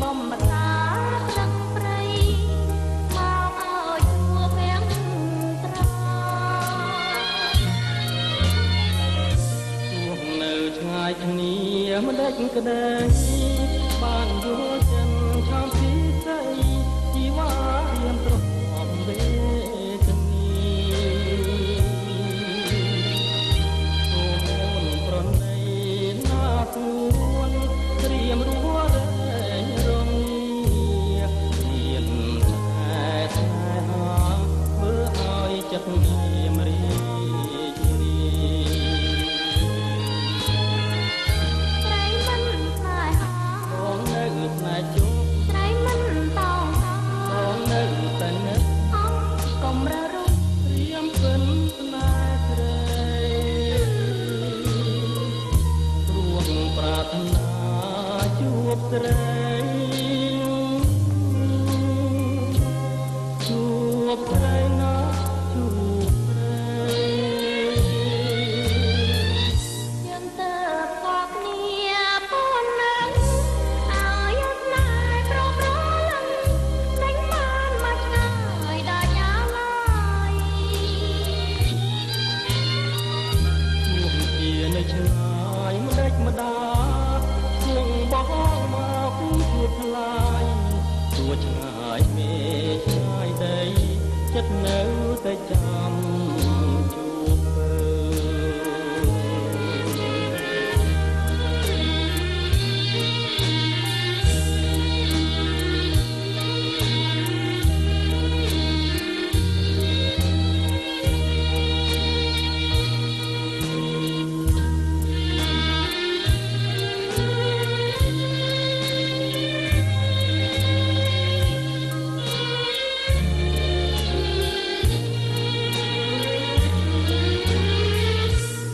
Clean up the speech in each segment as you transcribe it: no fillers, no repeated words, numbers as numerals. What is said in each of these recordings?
បំរាទឹកព្រៃមកឲ្យជួបវាំងត្រជួបនៅឆ្ងាយគ្នាមិនដេចក្ដីបានយល់ចិនឆោមពីស្រីជីវ៉ារៀមត្រប់វេទនីសូមអូនប្រណីណាទួនត្រៀមរួរែងរងមានតែហាមើលឲ្យចិត្តខ្ញុំរីករាយត្រីមិនផ្លែហាបងនៅផ្លែជុំត្រីមិនតោងបងនៅតែនឹកកុំររុំរៀមពិនស្នេហ៍ស្រីរួងប្រាថ្នាជួបស្រីជួបស្រីណាជួបស្រីយើងទៅកកគ្នាពូននឹងឲ្យស្នេហ៍ប្រប្រលឹងដេញបានមកឆ្ងាយដល់យ៉ាឡើយជួបជានៅឆ្ងាយមិនដេចម្ដាគង់បងមកជួបថ្លៃជួបឆ្ងាយមេឆ្ងាយដីចិត្តនៅតែចាំជួបមើ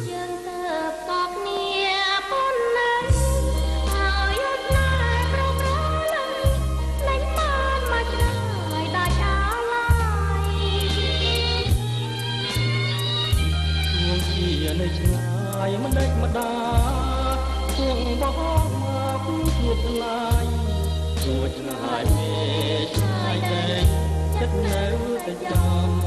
យើងទៅកកគ្នាពូននឹងឲ្យស្នេហ៍ប្រប្រលឹងដេញបានមកឆ្ងាយដល់យ៉ាឡើយជួងជានៅឆ្ងាយមិនដេចម្ដាជួងបងមកជួបថ្លៃជួបឆ្ងាយមេឆ្ងាយដីចិត្តនៅតែចាំ